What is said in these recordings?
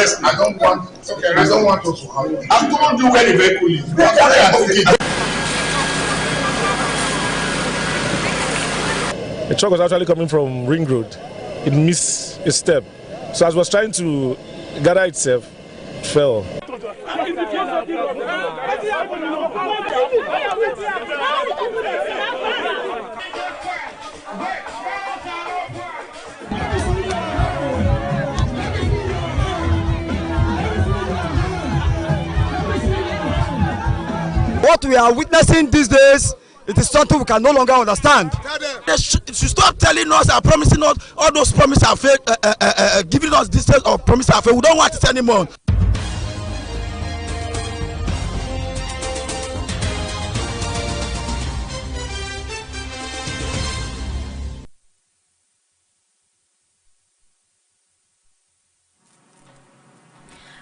arrest me. I don't want us to have it. I've told you where the vehicle is. The truck was actually coming from Ring Road. It missed a step. So as it was trying to gather itself, it fell. What we are witnessing these days, it is something we can no longer understand. They should stop telling us and promising us all those promises are fake, giving us this or promises are fake. We don't want it anymore.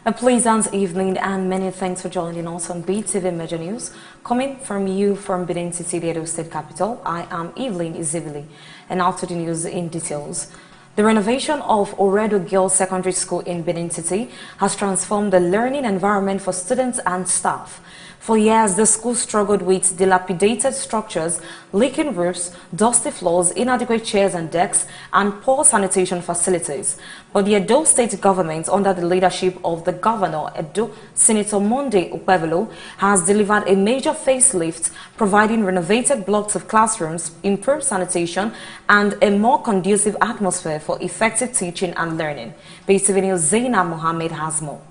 A pleasant evening and many thanks for joining us on Beetv Major News. Coming from you from Benin City, the Edo State capital, I am Evelyn Izibili. And after the news in details. The renovation of Oredo Girls Secondary School in Benin City has transformed the learning environment for students and staff. For years, the school struggled with dilapidated structures, leaking roofs, dusty floors, inadequate chairs and desks, and poor sanitation facilities. But the Edo State government, under the leadership of the governor, Senator Monday Okpebholo, has delivered a major facelift, providing renovated blocks of classrooms, improved sanitation, and a more conducive atmosphere for effective teaching and learning. Beetv News Zainab Mohammed has more.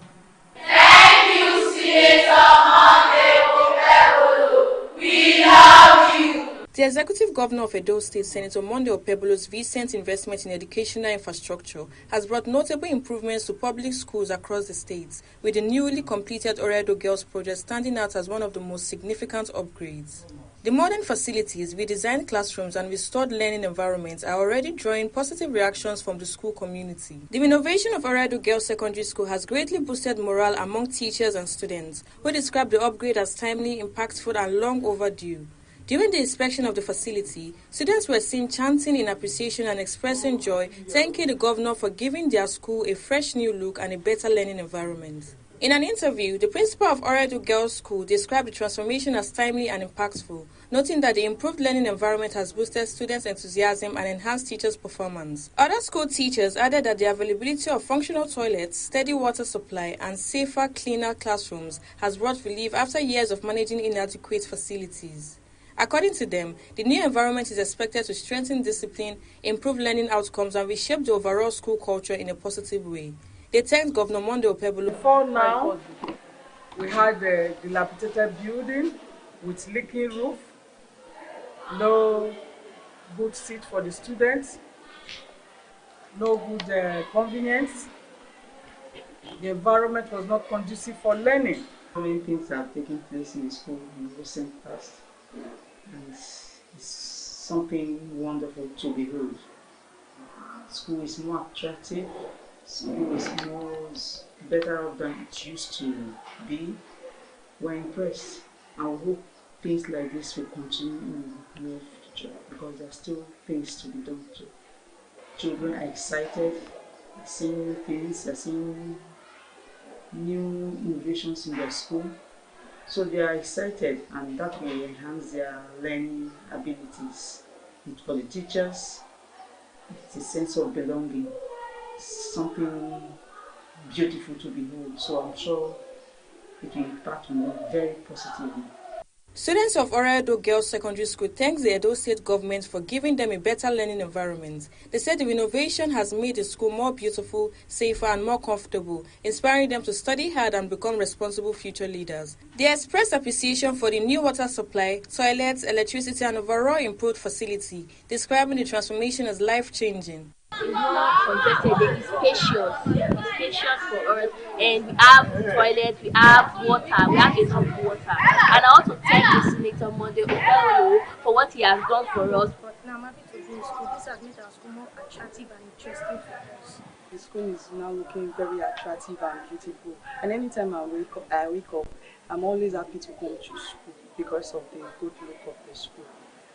Thank you, Senator Monday Okpebholo. We love you. The Executive Governor of Edo State, Senator Monday Okpebholo's recent investment in educational infrastructure has brought notable improvements to public schools across the state, with the newly completed Oredo Girls project standing out as one of the most significant upgrades. The modern facilities, redesigned classrooms and restored learning environments are already drawing positive reactions from the school community. The renovation of Oredo Girls Secondary School has greatly boosted morale among teachers and students, who describe the upgrade as timely, impactful and long overdue. During the inspection of the facility, students were seen chanting in appreciation and expressing joy, thanking the governor for giving their school a fresh new look and a better learning environment. In an interview, the principal of Oredo Girls School described the transformation as timely and impactful, noting that the improved learning environment has boosted students' enthusiasm and enhanced teachers' performance. Other school teachers added that the availability of functional toilets, steady water supply, and safer, cleaner classrooms has brought relief after years of managing inadequate facilities. According to them, the new environment is expected to strengthen discipline, improve learning outcomes, and reshape the overall school culture in a positive way. They thanked Governor Monday Okpebholo. Before now, we had a dilapidated building with leaking roof, no good seat for the students, no good convenience. The environment was not conducive for learning. So many things have taken place in the school in the recent past. And it's something wonderful to behold. School is more attractive. School is better off than it used to be. We're impressed, and we hope things like this will continue in the near future because there are still things to be done too. Children are excited, they're seeing things, they're seeing new innovations in their school. So they are excited, and that will enhance their learning abilities. And for the teachers, it's a sense of belonging, something beautiful to behold. So I'm sure it will impact on them very positively. Students of Oredo Girls Secondary School thanks the Edo State government for giving them a better learning environment. They said the renovation has made the school more beautiful, safer and more comfortable, inspiring them to study hard and become responsible future leaders. They expressed appreciation for the new water supply, toilets, electricity and overall improved facility, describing the transformation as life-changing. It's not congested, it's spacious. It's spacious for us, and we have toilets, we have water, we have enough water. And I want to thank the Senator Monday Okpebholo for what he has done for us. But now I'm happy to be in school. This has made our school more attractive and interesting for us. The school is now looking very attractive and beautiful. And anytime I wake up, I'm always happy to come to school because of the good look of the school.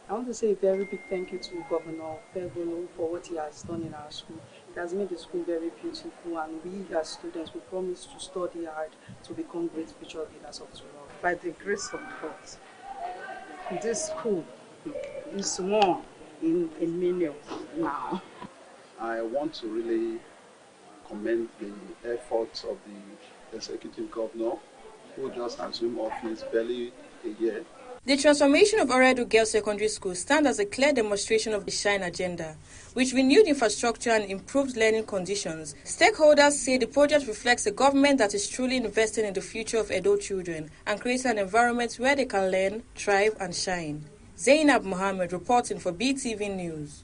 I want to say a very big thank you to Governor Okpebholo for what he has done in our school. It has made the school very beautiful, and we as students, we promise to study hard to become great future leaders of tomorrow. By the grace of God, this school is one in a million now. I want to really commend the efforts of the executive governor, who just assumed office barely a year. The transformation of Oredo Girls Secondary School stands as a clear demonstration of the SHINE agenda, with renewed infrastructure and improved learning conditions. Stakeholders say the project reflects a government that is truly investing in the future of Edo children and creates an environment where they can learn, thrive, and shine. Zainab Mohammed reporting for Beetv News.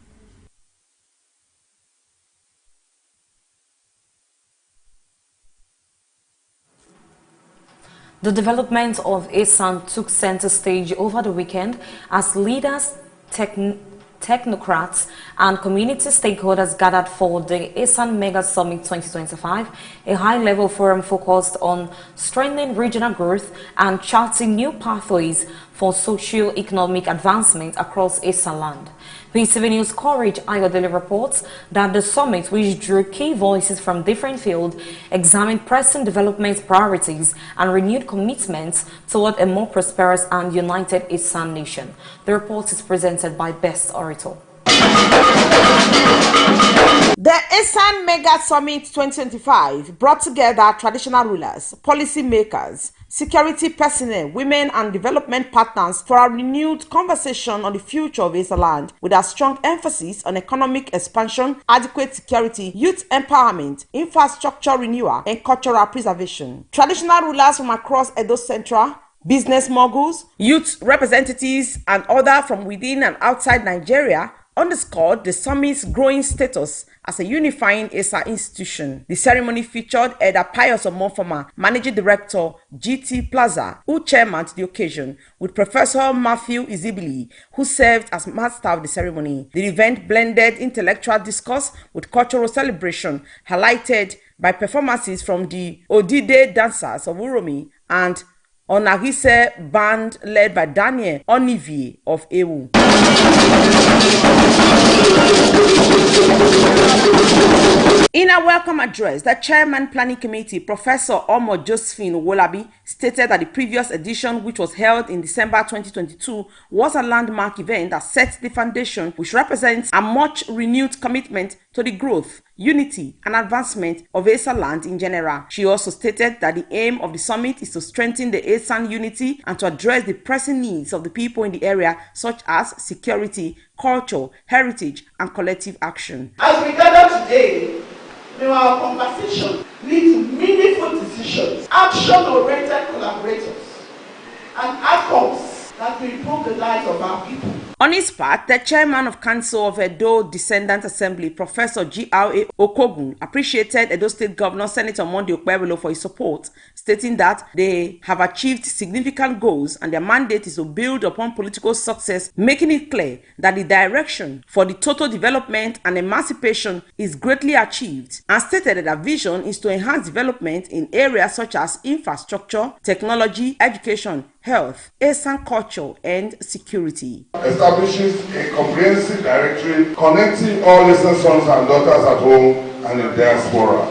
The development of Esan took center stage over the weekend as leaders, technocrats and community stakeholders gathered for the Esan Mega Summit 2025, a high-level forum focused on strengthening regional growth and charting new pathways for socio-economic advancement across Esan land. Beetv News Courage Ayodele reports that the summit, which drew key voices from different fields, examined pressing development priorities and renewed commitments toward a more prosperous and united Esan nation. The report is presented by Best Orator. The Esan Mega Summit 2025 brought together traditional rulers, policy makers, security personnel, women and development partners for a renewed conversation on the future of Esan land, with a strong emphasis on economic expansion, adequate security, youth empowerment, infrastructure renewal, and cultural preservation. Traditional rulers from across Edo Central, business moguls, youth representatives, and others from within and outside Nigeria underscored the summit's growing status as a unifying Esan institution. The ceremony featured Elder Pius Omofoma, Managing Director, GT Plaza, who chairmaned the occasion, with Professor Matthew Izibili, who served as master of the ceremony. The event blended intellectual discourse with cultural celebration, highlighted by performances from the Odide dancers of Uromi and Onagise band led by Daniel Onivier of Ewu. In a welcome address, the chairman planning committee, Professor Omo Josephine Wolabi, stated that the previous edition, which was held in December 2022, was a landmark event that set the foundation, which represents a much renewed commitment to the growth, unity, and advancement of Esan land in general. She also stated that the aim of the summit is to strengthen the Esan unity and to address the pressing needs of the people in the area, such as security, culture, heritage, and collective action. As we gather today, may our conversation lead to meaningful decisions, action-oriented collaborators, and outcomes that will improve the lives of our people. On his part, the chairman of Council of Edo Descendant Assembly, Professor G.R.A. Okogun, appreciated Edo State Governor Senator Monday Okpebholo for his support, stating that they have achieved significant goals and their mandate is to build upon political success, making it clear that the direction for the total development and emancipation is greatly achieved, and stated that their vision is to enhance development in areas such as infrastructure, technology, education, health, Esan culture, and security. Establishes a comprehensive directory connecting all Esan sons and daughters at home and in diaspora,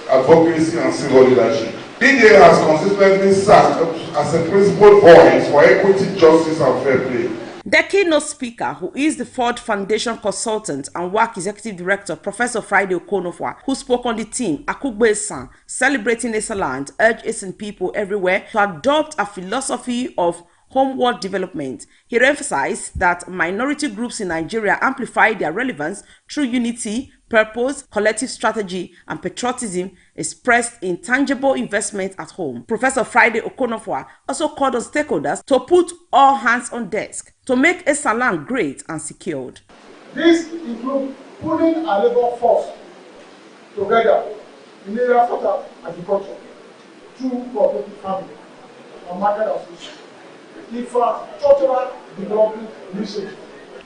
advocacy and civil leadership. PDA has consistently served as a principal voice for equity, justice, and fair play. The keynote speaker, who is the Ford Foundation consultant and WAC executive director, Professor Friday Okonofwa, who spoke on the theme Akugbe Esan, celebrating Esan land, urged Esan people everywhere to adopt a philosophy of homeward development. He emphasized that minority groups in Nigeria amplify their relevance through unity, purpose, collective strategy, and patriotism expressed in tangible investment at home. Professor Friday Okonofwa also called on stakeholders to put all hands on deck to make Esan land great and secured. This includes pulling our labor force together in areas such as agriculture, through cooperative farming, and market association, infrastructural development initiatives.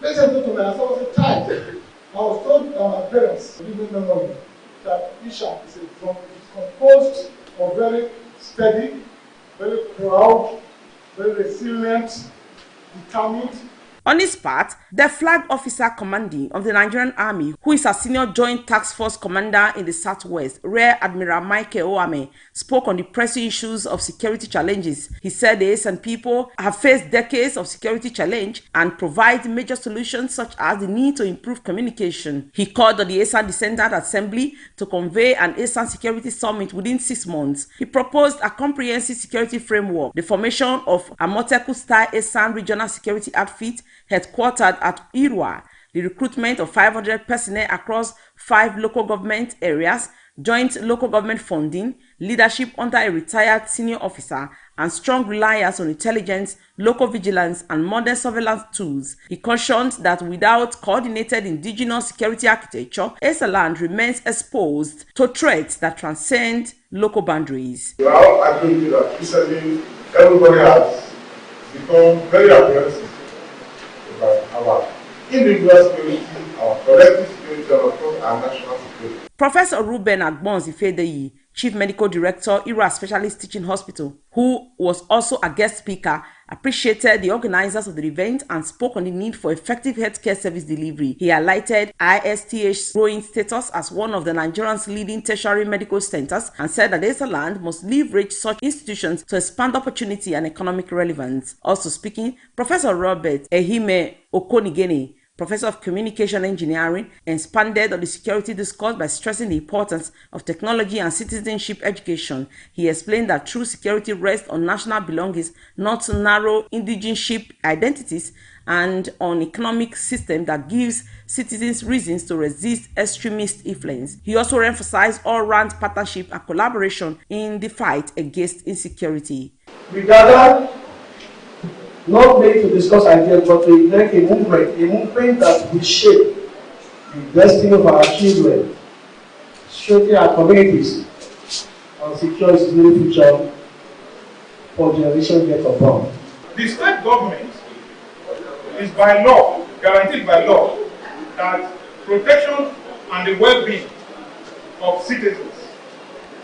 Ladies and gentlemen, as I was a child, I was told by my parents, living memory, that Isha is a drum. It is composed of very steady, very proud, very resilient, determined, On his part, the flag officer commanding of the Nigerian Army, who is a senior joint task force commander in the Southwest, Rear Admiral Michael Oame, spoke on the pressing issues of security challenges. He said the Esan people have faced decades of security challenge and provide major solutions such as the need to improve communication. He called on the Esan Descendant Assembly to convey an Esan Security Summit within 6 months. He proposed a comprehensive security framework, the formation of a Moteku-style Esan regional security outfit headquartered at Irwa, the recruitment of 500 personnel across 5 local government areas, joint local government funding, leadership under a retired senior officer, and strong reliance on intelligence, local vigilance, and modern surveillance tools. He cautioned that without coordinated indigenous security architecture, Esaland remains exposed to threats that transcend local boundaries. We are all agreeing that recently everybody has become very aggressive about our individual security, our collective security, and of course our national security. Professor Ruben Agbonzi-Fedeyi, Chief Medical Director, Ira Specialist Teaching Hospital, who was also a guest speaker, appreciated the organizers of the event and spoke on the need for effective healthcare service delivery. He highlighted ISTH's growing status as one of the Nigerian's leading tertiary medical centers and said that Esaland must leverage such institutions to expand opportunity and economic relevance. Also speaking, Professor Robert Ehime Okonigene, Professor of Communication Engineering, expanded on the security discourse by stressing the importance of technology and citizenship education. He explained that true security rests on national belongings, not narrow indigenship identities, and on economic system that gives citizens reasons to resist extremist influence. He also emphasized all-round partnership and collaboration in the fight against insecurity. We gather not made to discuss ideas, but to elect a movement that will shape the destiny of our children, strengthen our communities, and secure its future for generations yet unborn. The state government is by law, guaranteed by law, that protection and the well-being of citizens.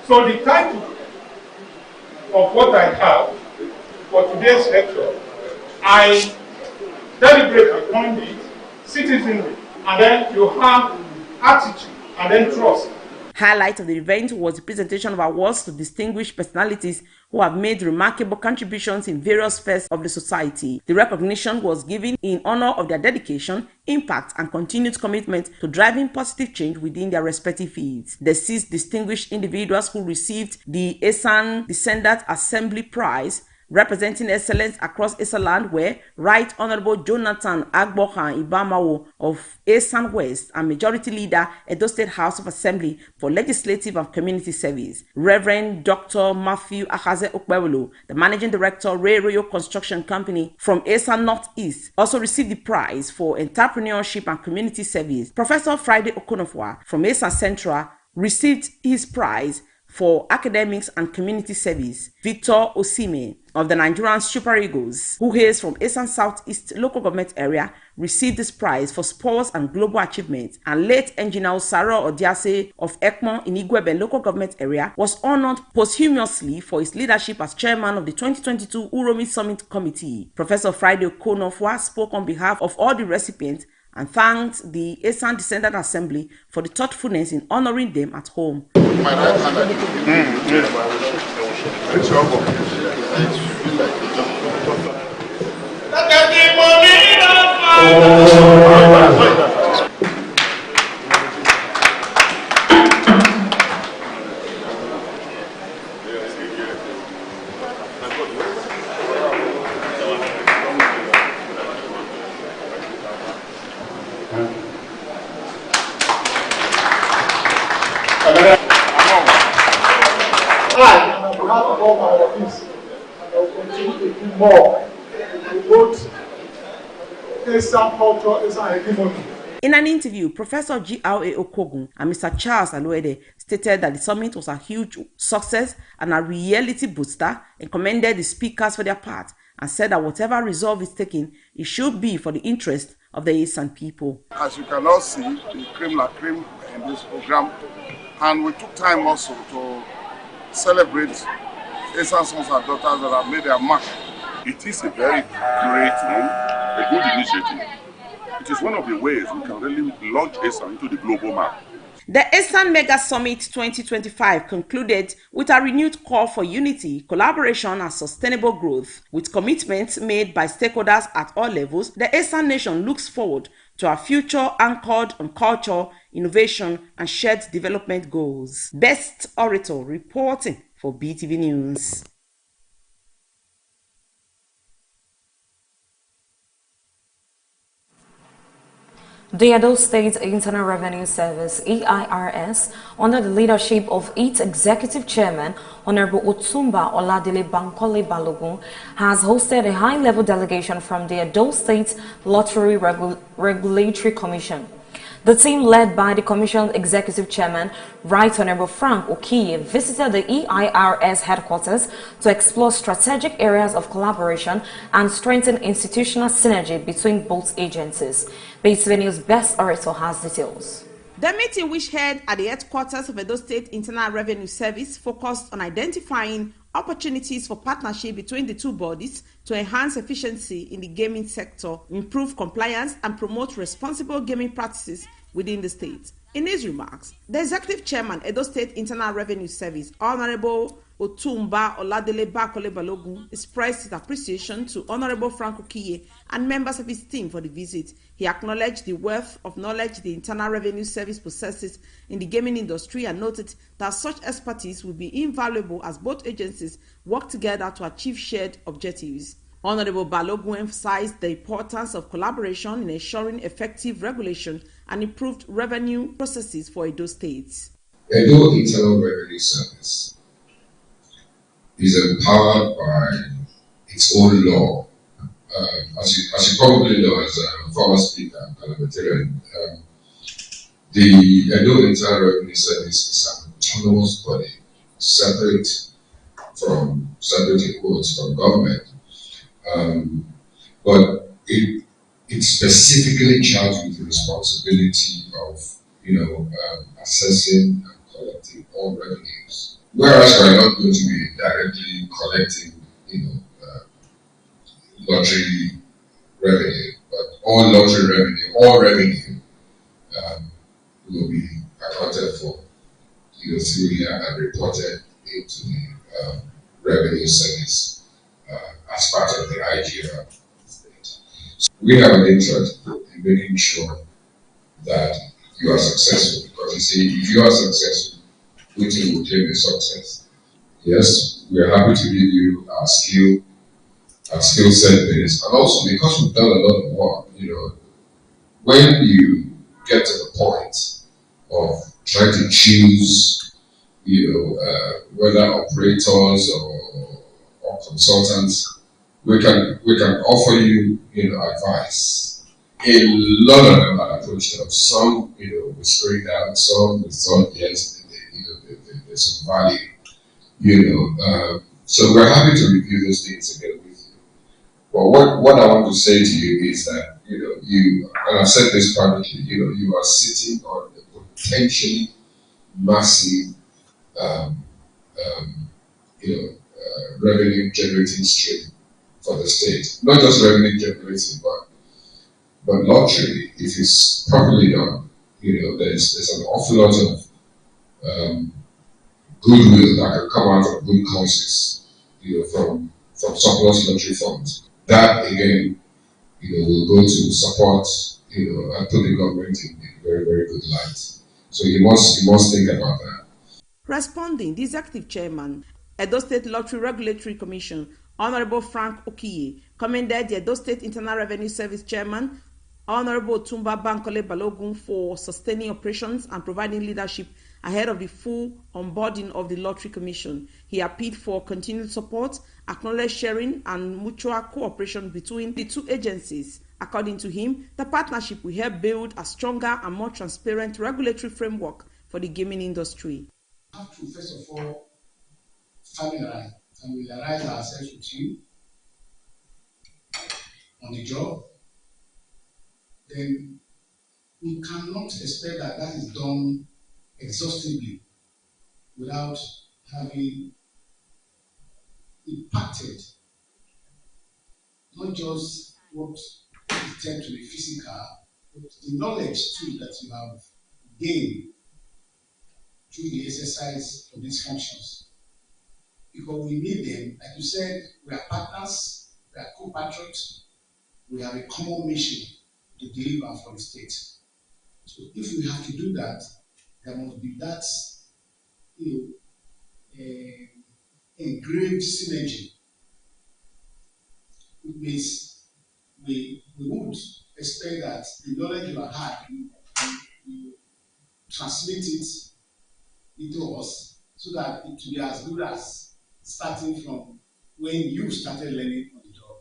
So the title of what I have for today's lecture, I deliberately coined it citizenry, and then you have attitude, and then trust. Highlight of the event was the presentation of awards to distinguished personalities who have made remarkable contributions in various spheres of the society. The recognition was given in honor of their dedication, impact, and continued commitment to driving positive change within their respective fields. The 6 distinguished individuals who received the Esan Descendant Assembly Prize representing excellence across Esaland were Right Honorable Jonathan Agbohan Ibamawo of Esan West and Majority Leader, Edo State House of Assembly for Legislative and Community Service. Reverend Dr. Matthew Ahaze Okpewolo, the Managing Director, Ray Royal Construction Company from Esan Northeast, also received the prize for Entrepreneurship and Community Service. Professor Friday Okonofwa from Esan Central received his prize for Academics and Community Service. Victor Osime of the Nigerian Super Eagles, who hails from Esan Southeast local government area, received this prize for sports and global achievement. And late Engineer Sarah Odiase of Ekmon in Igwebe local government area was honored posthumously for his leadership as chairman of the 2022 Uromi Summit Committee. Professor Friday Okonofwa spoke on behalf of all the recipients and thanked the Esan Descendant Assembly for the thoughtfulness in honoring them at home. My right hand, it's your book. I feel like more both Esan culture, Esan hegemony. In an interview, Professor G.R.A. Okogun and Mr. Charles Aluede stated that the summit was a huge success and a reality booster and commended the speakers for their part and said that whatever resolve is taken, it should be for the interest of the Esan people. As you can all see, the cream la cream in this program, and we took time also to celebrate Esan sons and daughters that have made their mark. It is a very great move a good initiative. It is one of the ways we can really launch ESA into the global map. The Eastern Mega Summit 2025 concluded with a renewed call for unity, collaboration, and sustainable growth. With commitments made by stakeholders at all levels, the Eastern nation looks forward to a future anchored on culture, innovation, and shared development goals. Best Orator reporting for BTV News. The Edo State Internal Revenue Service, EIRS, under the leadership of its Executive Chairman, Honorable Otumba Oladile Bankole Balogun, has hosted a high-level delegation from the Edo State Lottery Regulatory Commission. The team, led by the Commission's Executive Chairman, Right Honorable Frank Okiye, visited the EIRS headquarters to explore strategic areas of collaboration and strengthen institutional synergy between both agencies. Beetv News' Best Orator has details. The meeting, which held at the headquarters of Edo State Internal Revenue Service, focused on identifying opportunities for partnership between the two bodies to enhance efficiency in the gaming sector, improve compliance, and promote responsible gaming practices within the state. In his remarks, the Executive Chairman, Edo State Internal Revenue Service, Honorable Otumba Oladile Bankole Balogun, expressed his appreciation to Honorable Frank Okiye and members of his team for the visit. He acknowledged the wealth of knowledge the Internal Revenue Service possesses in the gaming industry and noted that such expertise will be invaluable as both agencies work together to achieve shared objectives. Honorable Balogun emphasized the importance of collaboration in ensuring effective regulation and improved revenue processes for Edo State. Edo Internal Revenue Service is empowered by its own law. As you probably know, as a former speaker and parliamentarian, the Edo Internal Revenue Service is an autonomous body, separate in quotes from government, but it's specifically charged with the responsibility of assessing and collecting all revenues. Whereas we're not going to be directly collecting, lottery revenue, but all revenue will be accounted for, through here and reported into the revenue service as part of the IGR. So we have an interest in making sure that you are successful, because you see, if you are successful, we will claim your success. Yes, we are happy to give you our skill set base, and also because we've done a lot of work, when you get to the point of trying to choose, whether operators or consultants, we can offer you, advice. A lot of them are approached them. Some, we screen down. Some we thought yes, there's some value. So we're happy to review those things together with you. But what I want to say to you is that you, and I've said this privately, you are sitting on a potentially massive revenue generating stream for the state. Not just revenue generating, but lottery, if it's properly done, there's an awful lot of goodwill that can come out of good causes, from surplus lottery funds. That again, will go to support, and put the government in a very, very good light. So you must think about that. Responding, the Executive Chairman, Edo State Lottery Regulatory Commission, Honorable Frank Okiye, commended the Edo State Internal Revenue Service Chairman, Honorable Otumba Bankole Balogun, for sustaining operations and providing leadership ahead of the full onboarding of the Lottery Commission. He appealed for continued support, acknowledged sharing and mutual cooperation between the two agencies. According to him, the partnership will help build a stronger and more transparent regulatory framework for the gaming industry. We have to first of all familiarize ourselves with you on the job. Then we cannot expect that is done exhaustively without having impacted not just what attend to the physical, but the knowledge too that you have gained through the exercise of these functions. Because we need them, like you said, we are partners, we are compatriots, we have a common mission to deliver for the state. So if we have to do that, there must be that engraved synergy. It means we would expect that the knowledge you have had, you transmit it into us so that it will be as good as starting from when you started learning on the job.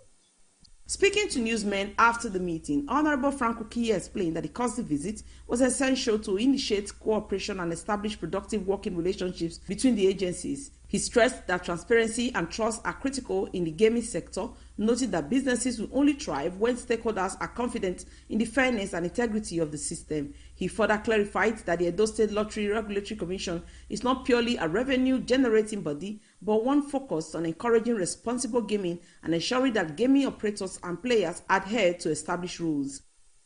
Speaking to newsmen after the meeting, Honorable Frank Okiye explained that the courtesy visit was essential to initiate cooperation and establish productive working relationships between the agencies. He stressed that transparency and trust are critical in the gaming sector, noting that businesses will only thrive when stakeholders are confident in the fairness and integrity of the system. He further clarified that the Edo State Lottery Regulatory Commission is not purely a revenue-generating body, but one focused on encouraging responsible gaming and ensuring that gaming operators and players adhere to established rules.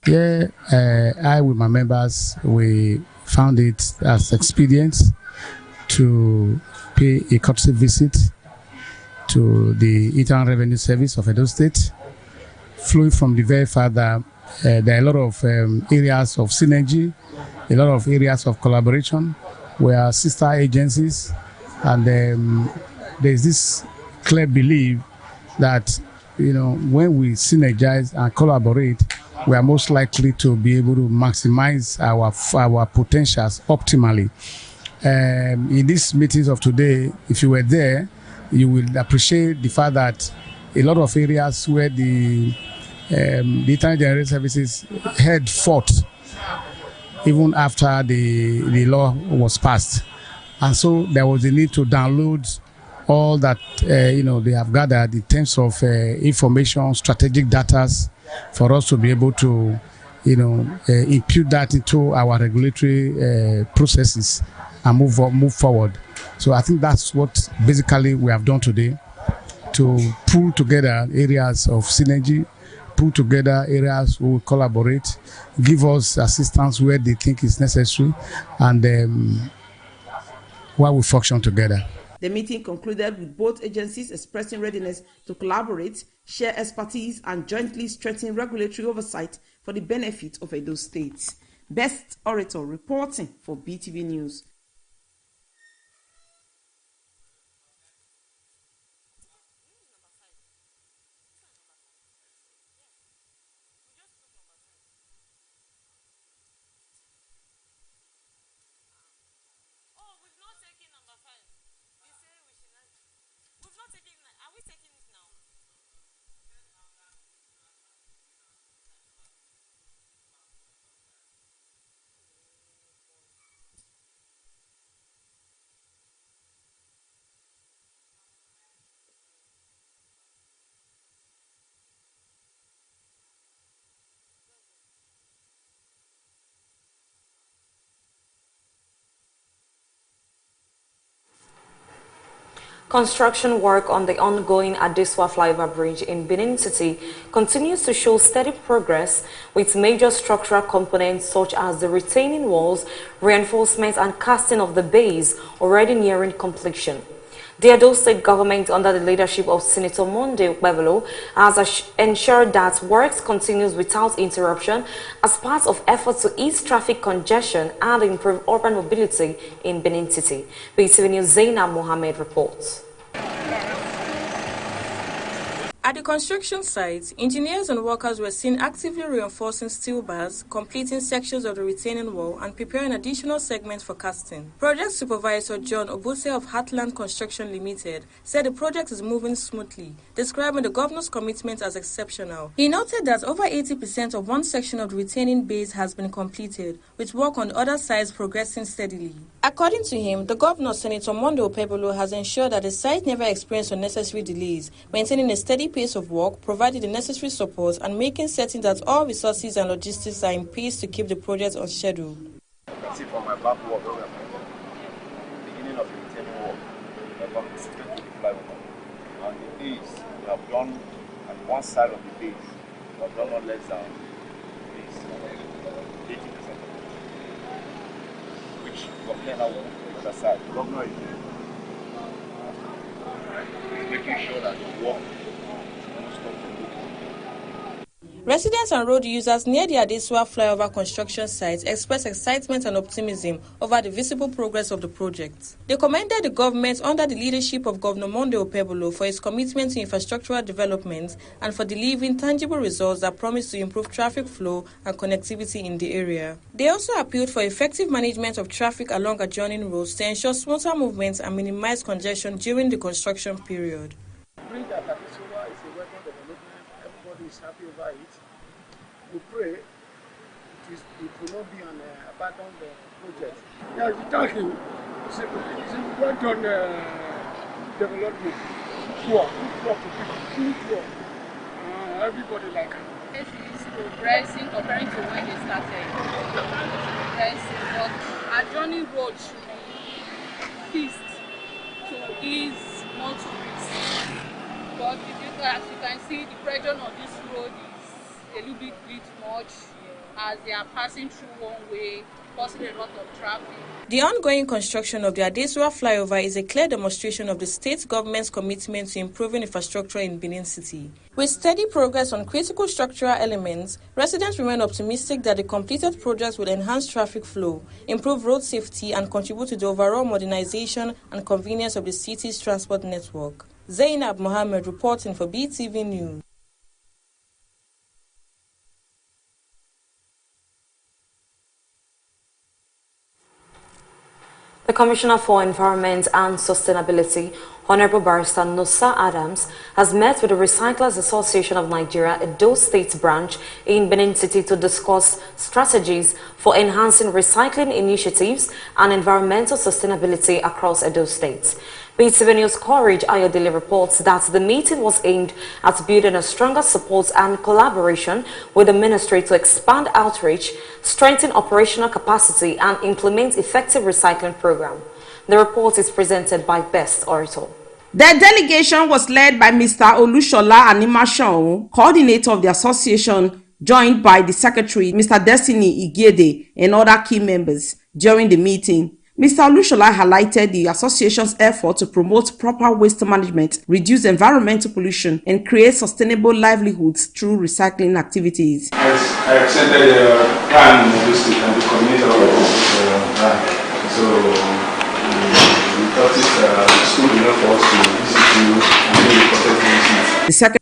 Yeah, I with my members, we found it as expedient to pay a courtesy visit to the Internal Revenue Service of Edo State, flowing from the very fact that there are a lot of areas of synergy, a lot of areas of collaboration. We are sister agencies, and there's this clear belief that when we synergize and collaborate, we are most likely to be able to maximize our potentials optimally. In these meetings of today, if you were there, you will appreciate the fact that a lot of areas where the Internal General Services had fought even after the law was passed. And so there was a need to download all that they have gathered in terms of information, strategic data, for us to be able to impute that into our regulatory processes and move forward. So I think that's what basically we have done today, to pull together areas of synergy, pull together areas who will collaborate, give us assistance where they think is necessary, and while we function together. The meeting concluded with both agencies expressing readiness to collaborate, share expertise, and jointly strengthen regulatory oversight for the benefit of Edo State. Best Orator reporting for BTV News. Construction work on the ongoing Adeswa Flyover Bridge in Benin City continues to show steady progress, with major structural components such as the retaining walls, reinforcements and casting of the base already nearing completion. The Edo State government, under the leadership of Senator Monday Okpebolo, has ensured that works continues without interruption as part of efforts to ease traffic congestion and improve urban mobility in Benin City. BTV News Zainab Mohammed reports. At the construction site, engineers and workers were seen actively reinforcing steel bars, completing sections of the retaining wall, and preparing additional segments for casting. Project Supervisor John Obuse of Heartland Construction Limited said the project is moving smoothly, describing the governor's commitment as exceptional. He noted that over 80% of one section of the retaining base has been completed, with work on the other sides progressing steadily. According to him, the governor, Senator Monday Okpebolo, has ensured that the site never experienced unnecessary delays, maintaining a steady pace of work, providing the necessary support, and making certain that all resources and logistics are in place to keep the project on schedule. See, from my back work, beginning of the retaining wall, we have gone straight to the flyover. And the base, we have done at one side of the base, but not less than 80%, which government now won't on the other side. The governor is making sure that the work won't stop from looking. Residents and road users near the Adesua flyover construction site expressed excitement and optimism over the visible progress of the project. They commended the government under the leadership of Governor Monday Okpebholo for its commitment to infrastructural development and for delivering tangible results that promise to improve traffic flow and connectivity in the area. They also appealed for effective management of traffic along adjoining roads to ensure smoother movements and minimize congestion during the construction period. Everybody is happy over it. We pray it will not be an abandoned project. Yeah, thank you. It's a well done development. Tour to people, tour. Everybody like it. This is progressing comparing to when they started. Progressing, but adjoining road should be fixed to ease more tourists. But as you can see, the pressure on this road is a little bit much as they are passing through one way, causing a lot of traffic. The ongoing construction of the Adesua flyover is a clear demonstration of the state government's commitment to improving infrastructure in Benin City. With steady progress on critical structural elements, residents remain optimistic that the completed project will enhance traffic flow, improve road safety, and contribute to the overall modernization and convenience of the city's transport network. Zainab Mohammed reporting for Beetv News. The Commissioner for Environment and Sustainability, Honorable Barrister Nosa Adams, has met with the Recyclers Association of Nigeria, Edo State branch in Benin City to discuss strategies for enhancing recycling initiatives and environmental sustainability across Edo State. Beetv News Courage Ayodele reports that the meeting was aimed at building a stronger support and collaboration with the ministry to expand outreach, strengthen operational capacity, and implement effective recycling program. The report is presented by Best Orator. The delegation was led by Mr. Olushola Animashon, coordinator of the association, joined by the secretary, Mr. Destiny Igede, and other key members. During the meeting, Mr. Olushola highlighted the association's effort to promote proper waste management, reduce environmental pollution, and create sustainable livelihoods through recycling activities. I accepted the plan in the state and the coordinator of the plan. So we thought it's good enough for us to visit you and do the process. The second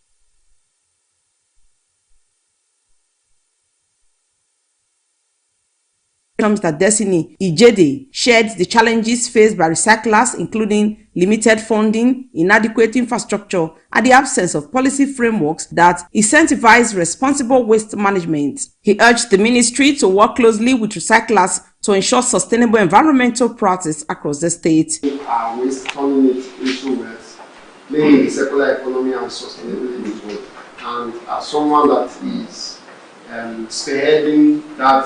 Mr. Destiny Ijede shared the challenges faced by recyclers, including limited funding, inadequate infrastructure, and the absence of policy frameworks that incentivize responsible waste management. He urged the ministry to work closely with recyclers to ensure sustainable environmental practice across the state. Our waste, turning it into wealth, playing the circular economy and sustainability as well. And as someone that is spearheading that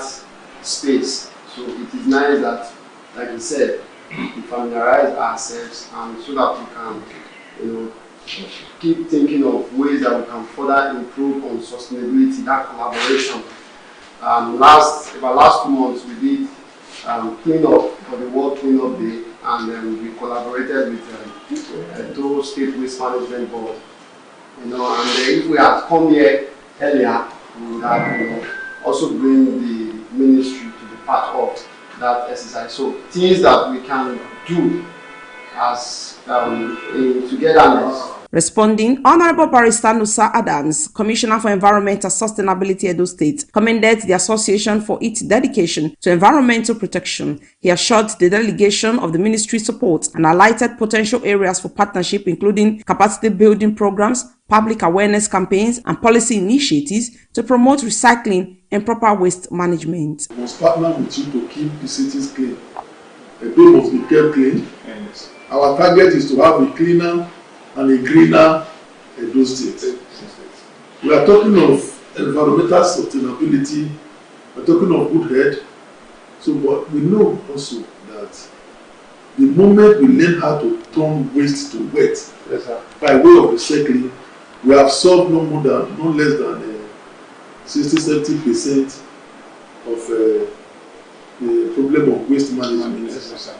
space, so it is nice that, like you said, we familiarize ourselves and so that we can, keep thinking of ways that we can further improve on sustainability, that collaboration. Last 2 months we did clean up for the World Clean Up Day, and we collaborated with Edo State Waste Management Board. And if we had come here earlier, we would have also bring the ministry to be part of that exercise. So things that we can do as in togetherness. Responding, Honorable Barrister Nosa Adams, Commissioner for Environment and Sustainability Edo State, commended the association for its dedication to environmental protection. He assured the delegation of the ministry's support and highlighted potential areas for partnership, including capacity building programs, public awareness campaigns, and policy initiatives to promote recycling and proper waste management. We must partner with you to keep the cities clean. Edo must be kept clean. Yes. Our target is to have a cleaner and a greener Edo State. We are talking of environmental sustainability, we are talking of good health. So but we know also that the moment we learn how to turn waste to wealth, by way of recycling, we have solved no less than 60-70% of the problem of waste management. Yes, sir.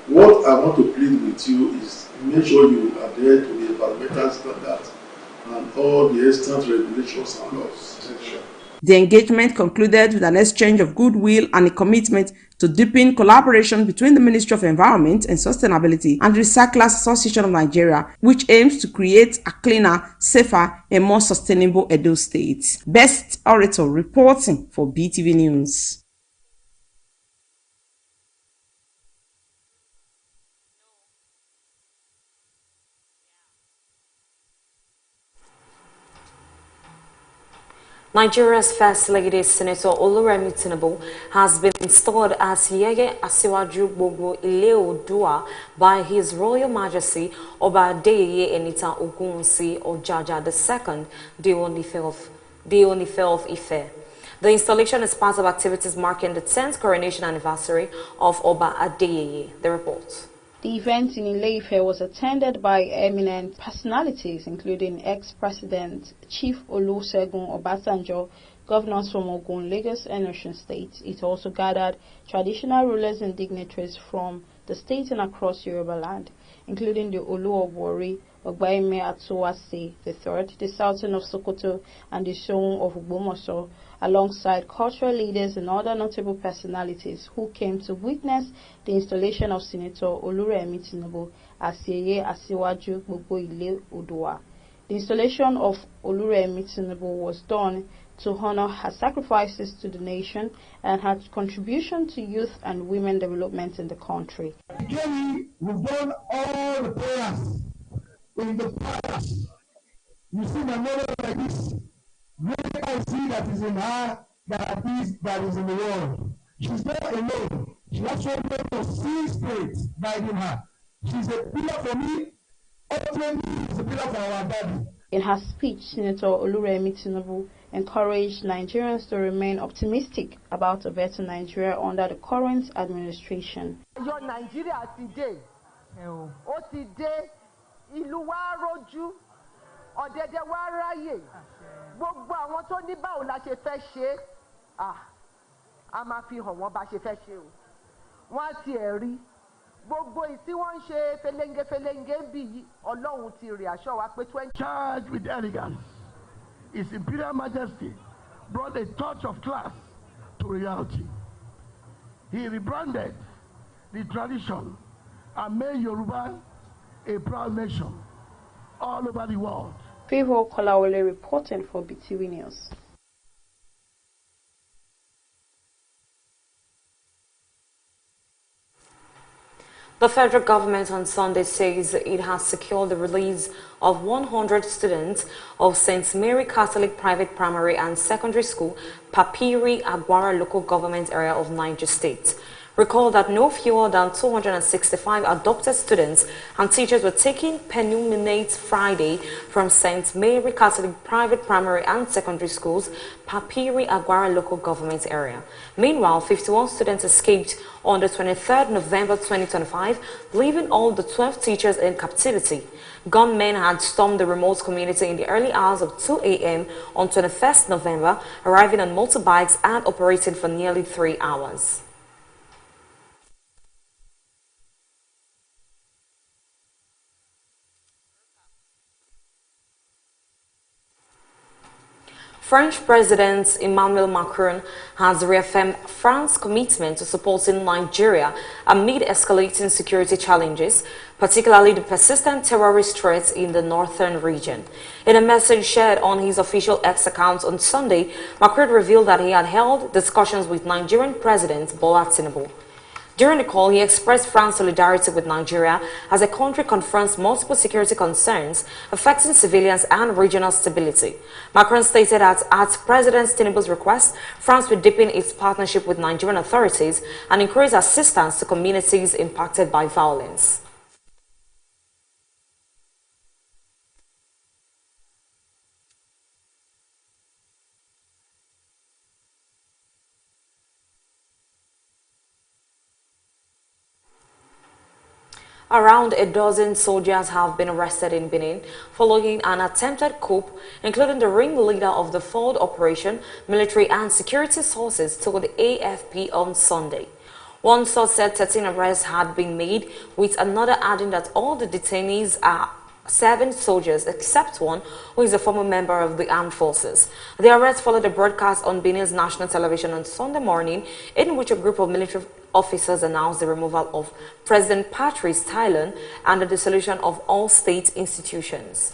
What I want to plead with you is make sure you adhere to the environmental standards and all the extant regulations and laws. The engagement concluded with an exchange of goodwill and a commitment to deepen collaboration between the Ministry of Environment and Sustainability and the Recyclers Association of Nigeria, which aims to create a cleaner, safer, and more sustainable Edo State. Best Orator reporting for BTV News. Nigeria's First Lady, Senator Oluremi Tinubu, has been installed as Yeye Asiwaju Gbogbo Ile Oodua by His Royal Majesty Oba Adeyeye Enita Ogunwusi Ojaja II, the Onife of Ife. The installation is part of activities marking the 10th coronation anniversary of Oba Adeyeye. The report. The event in Ile-Ife was attended by eminent personalities including ex-president Chief Olusegun Obasanjo, governors from Ogun, Lagos and Osun states. It also gathered traditional rulers and dignitaries from the state and across Yoruba land, including the Olu of Warri, Ogbaime Atuwase III, the Sultan of Sokoto and the Sohun of Ogbomoso, alongside cultural leaders and other notable personalities who came to witness the installation of Senator Oluremi Tinubu as Yeye Asiwaju Gbogbo Ile Oodua. The installation of Oluremi Tinubu was done to honor her sacrifices to the nation and her contribution to youth and women development in the country. Again, we've done all the prayers in the palace. You see my mother like this. Greater I see that is in her than this that is in the world. She's not alone. She has one of 6 spirits guiding her. She's a pillar for me. Ultimately, she's a pillar for our daddy. In her speech, Senator Oluremi Tinubu encouraged Nigerians to remain optimistic about a better Nigeria under the current administration. Your Nigeria today, ó ti dé, ìlú wa rojú, ọ̀dẹ̀dẹ̀ wa ráyè, gbogbo àwọn tó ní báwo la ṣe fẹ́ ṣe, a máa fi hàn wọ́n bá ṣe fẹ́ ṣe o. Wọ́n á tiẹ̀ rí. Gbogbo tí wọ́n ń ṣe felenge bí Ọlọ́run ti rí aṣọ wa pé 20. Charged with elegance, His Imperial Majesty brought a touch of class to reality. He rebranded the tradition and made Yoruba a proud nation all over the world. Favor Kolawole reporting for BTV News. The federal government on Sunday says it has secured the release of 100 students of St. Mary Catholic Private Primary and Secondary School, Papiri, Agwara local government area of Niger State. Recall that no fewer than 265 adopted students and teachers were taken penultimate Friday from St. Mary Catholic Private Primary and Secondary Schools, Papiri, Agwara local government area. Meanwhile, 51 students escaped on the 23rd November 2025, leaving all the 12 teachers in captivity. Gunmen had stormed the remote community in the early hours of 2 a.m. on 21st November, arriving on motorbikes and operating for nearly 3 hours. French President Emmanuel Macron has reaffirmed France's commitment to supporting Nigeria amid escalating security challenges, particularly the persistent terrorist threats in the northern region. In a message shared on his official X account on Sunday, Macron revealed that he had held discussions with Nigerian President Bola Tinubu. During the call, he expressed France's solidarity with Nigeria as the country confronts multiple security concerns affecting civilians and regional stability. Macron stated that at President Tinubu's request, France will deepen its partnership with Nigerian authorities and increase assistance to communities impacted by violence. Around a dozen soldiers have been arrested in Benin following an attempted coup, including the ringleader of the failed operation. Military and security sources told the AFP on Sunday. One source said 13 arrests had been made, with another adding that all the detainees are 7 soldiers except one who is a former member of the armed forces. The arrest followed a broadcast on Benin's national television on Sunday morning, in which a group of military officers announced the removal of President Patrice Talon and the dissolution of all state institutions.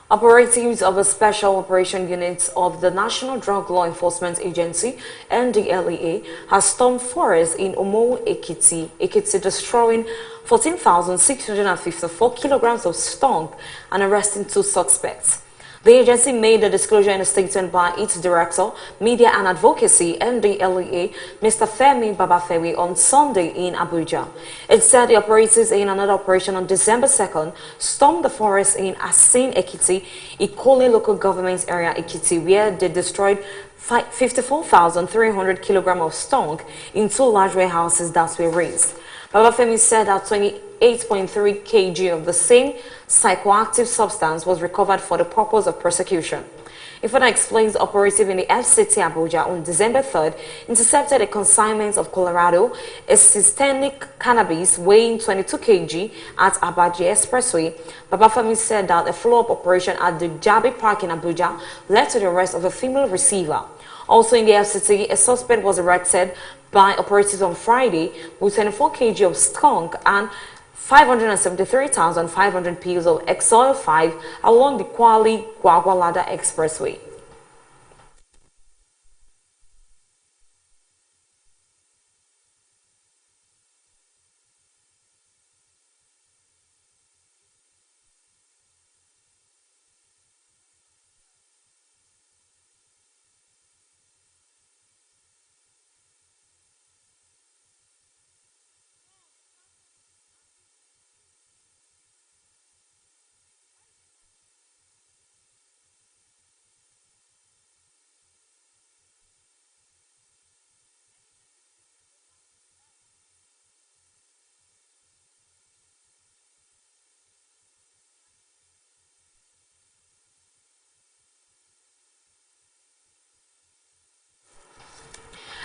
Operatives of a special operation unit of the National Drug Law Enforcement Agency, NDLEA, has stormed forests in Omo, Ekiti, destroying 14,654 kilograms of skunk and arresting 2 suspects. The agency made the disclosure in a statement by its Director, Media and Advocacy, NDLEA, Mr. Femi Babafewi, on Sunday in Abuja. It said the operatives in another operation on December 2nd stormed the forest in Asin Ekiti, Ikole local government area Ekiti, where they destroyed 54,300 kilograms of skunk in 2 large warehouses that were razed. Babafemi said that 28.3 kg of the same psychoactive substance was recovered for the purpose of prosecution. It further explains the operative in the FCT Abuja on December 3rd intercepted a consignment of Colorado, a systemic cannabis weighing 22 kg at Abaji Expressway. Babafemi said that a follow-up operation at the Jabi Park in Abuja led to the arrest of a female receiver. Also in the FCT, a suspect was arrested by operatives on Friday with 24 kg of skunk and 573,500 pills of Exoil 5 along the Kwali-Gwagwalada Expressway.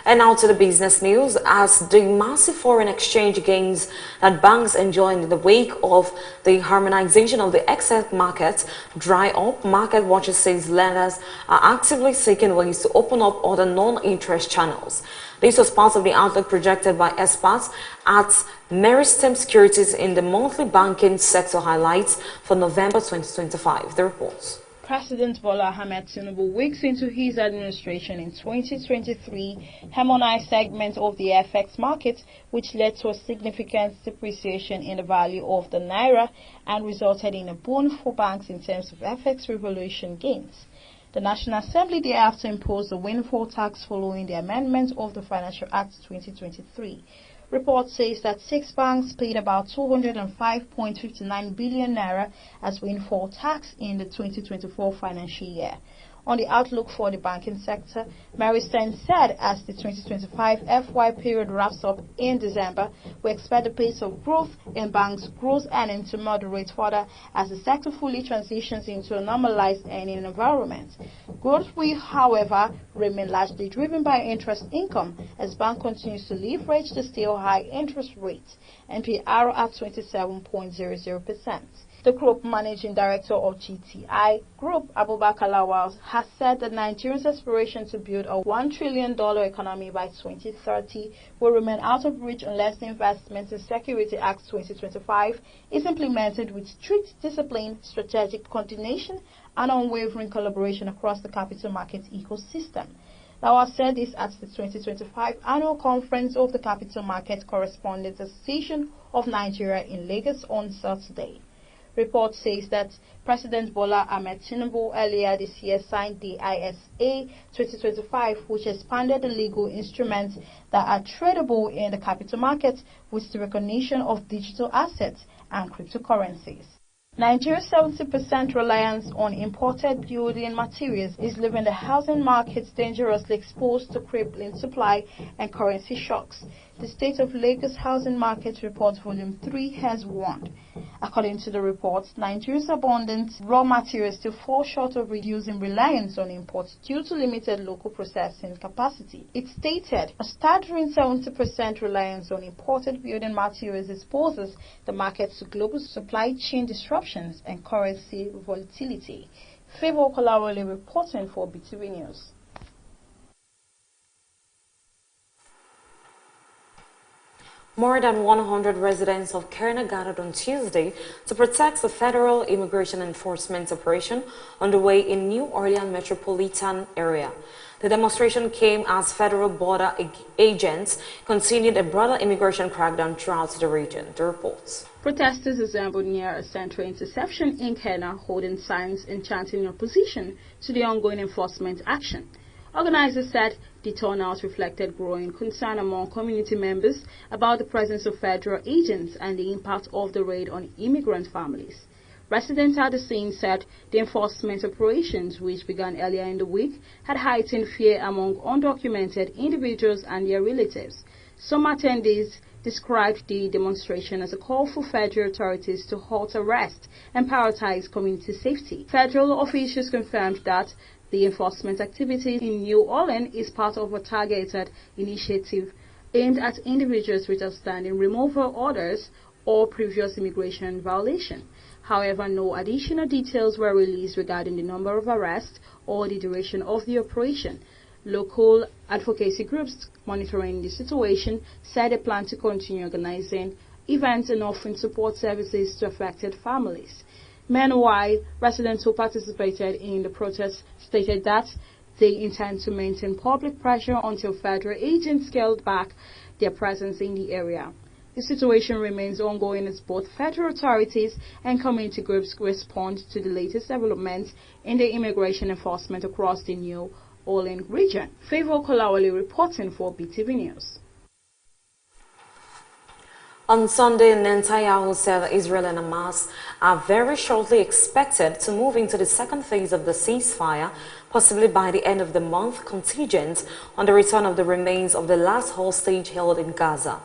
And now to the business news. As the massive foreign exchange gains that banks enjoy in the wake of the harmonization of the excess market dry up, Market Watcher says lenders are actively seeking ways to open up other non-interest channels. This was part of the outlook projected by experts at Meristem Securities in the monthly banking sector highlights for November 2025. The reports. President Bola Ahmed Tinubu, weeks into his administration in 2023, harmonized segment of the FX market, which led to a significant depreciation in the value of the naira and resulted in a boon for banks in terms of FX revaluation gains. The National Assembly thereafter imposed a windfall tax following the amendment of the Financial Act 2023. Report says that 6 banks paid about 205.59 billion naira as windfall tax in the 2024 financial year. On the outlook for the banking sector, Meristem said as the 2025 FY period wraps up in December, we expect the pace of growth in banks' gross earnings to moderate further as the sector fully transitions into a normalized earning environment. Growth will, however, remain largely driven by interest income as bank continues to leverage the still high interest rates, NPR at 27.00%. The Group Managing Director of GTI Group, Abubakar Lawal, has said that Nigeria's aspiration to build a $1 trillion economy by 2030 will remain out of reach unless the Investment in Security Act 2025 is implemented with strict discipline, strategic coordination, and unwavering collaboration across the capital market ecosystem. Lawal said this at the 2025 Annual Conference of the Capital Market Correspondents Association of Nigeria in Lagos on Saturday. Report says that President Bola Ahmed Tinubu earlier this year signed the ISA 2025, which expanded the legal instruments that are tradable in the capital market with the recognition of digital assets and cryptocurrencies. Nigeria's 70% reliance on imported building materials is leaving the housing market dangerously exposed to crippling supply and currency shocks. The State of Lagos Housing Market Report Volume 3 has warned. According to the report, Nigeria's abundant raw materials still fall short of reducing reliance on imports due to limited local processing capacity. It stated a staggering 70% reliance on imported building materials exposes the market to global supply chain disruptions and currency volatility. Favor Kolawole reporting for Beetv News. More than 100 residents of Kerna gathered on Tuesday to protect the federal immigration enforcement operation underway in New Orleans metropolitan area. The demonstration came as federal border agents continued a broader immigration crackdown throughout the region. The reports. Protesters assembled near a central intersection in Kerna, holding signs and chanting opposition to the ongoing enforcement action. Organizers said the turnout reflected growing concern among community members about the presence of federal agents and the impact of the raid on immigrant families. Residents at the scene said the enforcement operations, which began earlier in the week, had heightened fear among undocumented individuals and their relatives. Some attendees described the demonstration as a call for federal authorities to halt arrest and prioritize community safety. Federal officials confirmed that the enforcement activity in New Orleans is part of a targeted initiative aimed at individuals with outstanding removal orders or previous immigration violation. However, no additional details were released regarding the number of arrests or the duration of the operation. Local advocacy groups monitoring the situation said they plan to continue organizing events and offering support services to affected families. Meanwhile, residents who participated in the protest stated that they intend to maintain public pressure until federal agents scaled back their presence in the area. The situation remains ongoing as both federal authorities and community groups respond to the latest developments in the immigration enforcement across the New Orleans region. Favor Kolawole reporting for Beetv News. On Sunday, Netanyahu said that Israel and Hamas are very shortly expected to move into the second phase of the ceasefire, possibly by the end of the month, contingent on the return of the remains of the last hostage held in Gaza.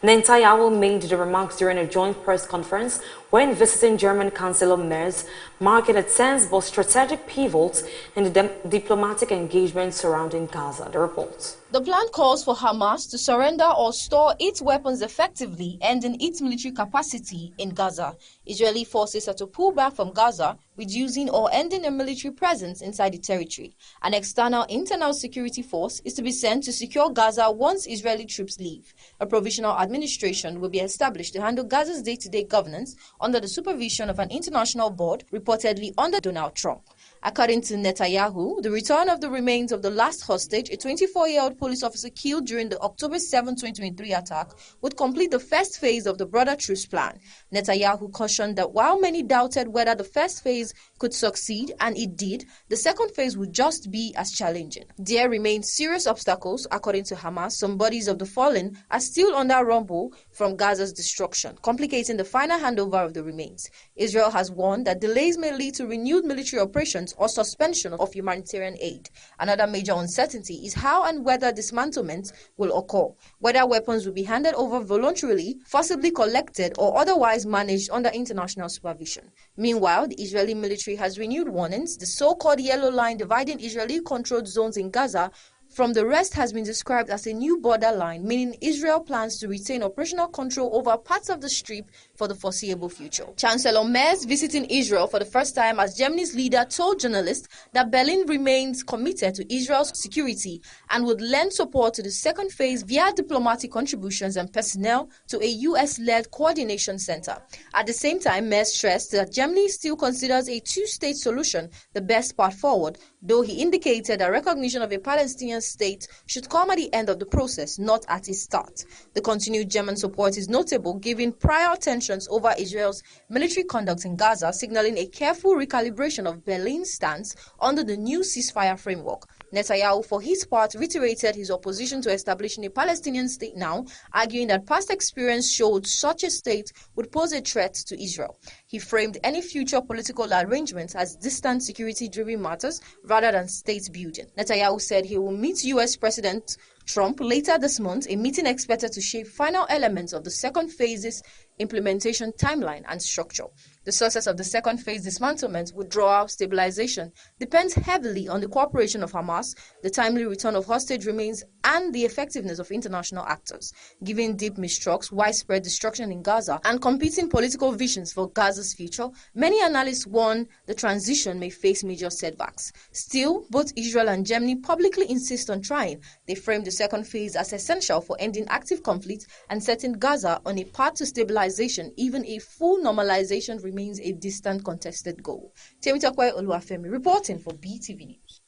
Netanyahu made the remarks during a joint press conference when visiting German Chancellor Merz, marking a tense but strategic pivot in the diplomatic engagement surrounding Gaza. The report. The plan calls for Hamas to surrender or store its weapons effectively, ending its military capacity in Gaza. Israeli forces are to pull back from Gaza, reducing or ending a military presence inside the territory. An external internal security force is to be sent to secure Gaza once Israeli troops leave. A provisional administration will be established to handle Gaza's day-to-day governance under the supervision of an international board, reportedly under Donald Trump. According to Netanyahu, the return of the remains of the last hostage, a 24-year-old police officer killed during the October 7, 2023 attack, would complete the first phase of the broader truce plan. Netanyahu cautioned that while many doubted whether the first phase could succeed, and it did, the second phase would just be as challenging. There remain serious obstacles. According to Hamas, some bodies of the fallen are still under rubble from Gaza's destruction, complicating the final handover of the remains. Israel has warned that delays may lead to renewed military operations or suspension of humanitarian aid. Another major uncertainty is how and whether dismantlement will occur, whether weapons will be handed over voluntarily, forcibly collected, or otherwise managed under international supervision. Meanwhile, the Israeli military has renewed warnings. The so-called yellow line dividing Israeli-controlled zones in Gaza from the rest has been described as a new borderline, meaning Israel plans to retain operational control over parts of the Strip for the foreseeable future. Chancellor Merz, visiting Israel for the first time as Germany's leader, told journalists that Berlin remains committed to Israel's security and would lend support to the second phase via diplomatic contributions and personnel to a US-led coordination center. At the same time, Merz stressed that Germany still considers a two-state solution the best path forward, though he indicated that recognition of a Palestinian state should come at the end of the process, not at its start. The continued German support is notable given prior tensions over Israel's military conduct in Gaza, signaling a careful recalibration of Berlin's stance under the new ceasefire framework. Netanyahu, for his part, reiterated his opposition to establishing a Palestinian state now, arguing that past experience showed such a state would pose a threat to Israel. He framed any future political arrangements as distant security-driven matters rather than state building. Netanyahu said he will meet U.S. President Trump later this month, a meeting expected to shape final elements of the second phase's implementation timeline and structure. The success of the second phase dismantlement, withdrawal, stabilization depends heavily on the cooperation of Hamas, the timely return of hostage remains, and the effectiveness of international actors. Given deep mistrust, widespread destruction in Gaza, and competing political visions for Gaza's future, many analysts warn the transition may face major setbacks. Still, both Israel and Germany publicly insist on trying. They frame the second phase as essential for ending active conflict and setting Gaza on a path to stabilization. Even a full normalization remains a distant contested goal. Temitope Oluwafemi reporting for Beetv News.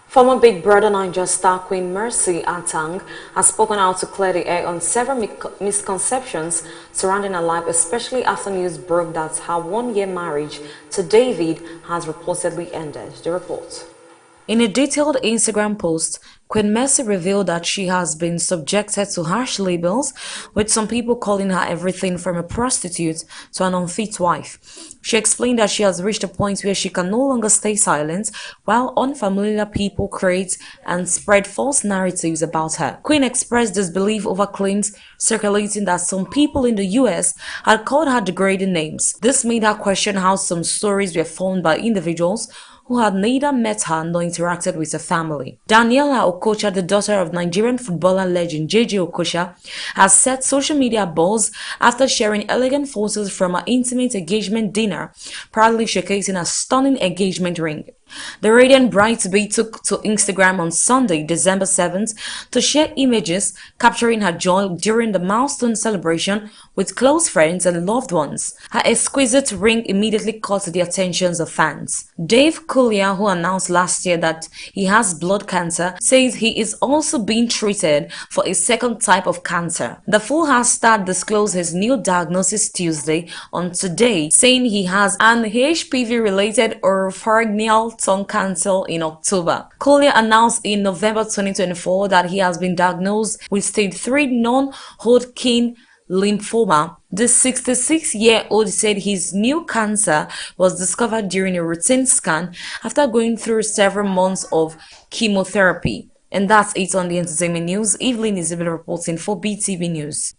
Former Big Brother Naija star Queen Mercy Atang has spoken out to clear the air on several misconceptions surrounding her life, especially after news broke that her one-year marriage to David has reportedly ended. The report. In a detailed Instagram post, Queen Mercy revealed that she has been subjected to harsh labels, with some people calling her everything from a prostitute to an unfit wife. She explained that she has reached a point where she can no longer stay silent while unfamiliar people create and spread false narratives about her. Queen expressed disbelief over claims circulating that some people in the US had called her degrading names. This made her question how some stories were formed by individuals who had neither met her nor interacted with her family. Daniela Okocha, the daughter of Nigerian footballer legend JJ Okocha, has set social media buzz after sharing elegant photos from her intimate engagement dinner, proudly showcasing a stunning engagement ring. The radiant bride-to-be took to Instagram on Sunday, December 7th, to share images capturing her joy during the milestone celebration with close friends and loved ones. Her exquisite ring immediately caught the attentions of fans. Dave Coulier, who announced last year that he has blood cancer, says he is also being treated for a second type of cancer. The Full House star disclosed his new diagnosis Tuesday on Today, saying he has an HPV-related oropharyngeal tongue cancer in October. Coulier announced in November 2024 that he has been diagnosed with stage 3 non-Hodgkin lymphoma. The 66-year-old said his new cancer was discovered during a routine scan after going through several months of chemotherapy. And that's it on the entertainment news. Evelyn Isabel reporting for Beetv News.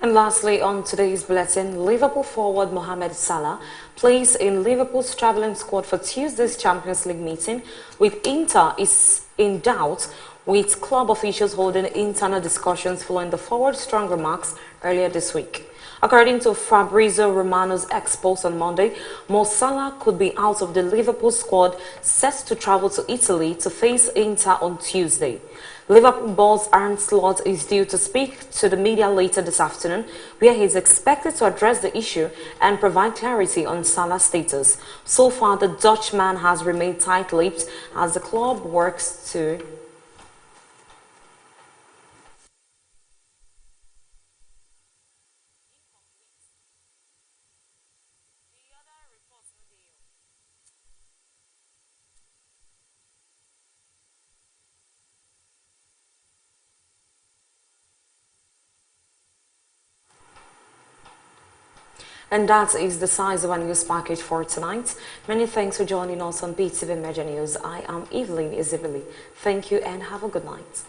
And lastly, on today's bulletin, Liverpool forward Mohamed Salah plays in Liverpool's travelling squad for Tuesday's Champions League meeting, with Inter is in doubt, with club officials holding internal discussions following the forward's strong remarks earlier this week. According to Fabrizio Romano's ex-post on Monday, Mo Salah could be out of the Liverpool squad set to travel to Italy to face Inter on Tuesday. Liverpool boss Arne Slot is due to speak to the media later this afternoon, where he is expected to address the issue and provide clarity on Salah's status. So far, the Dutchman has remained tight-lipped as the club works to And that is the size of our news package for tonight. Many thanks for joining us on Beetv Major News. I am Evelyn Isabeli. Thank you and have a good night.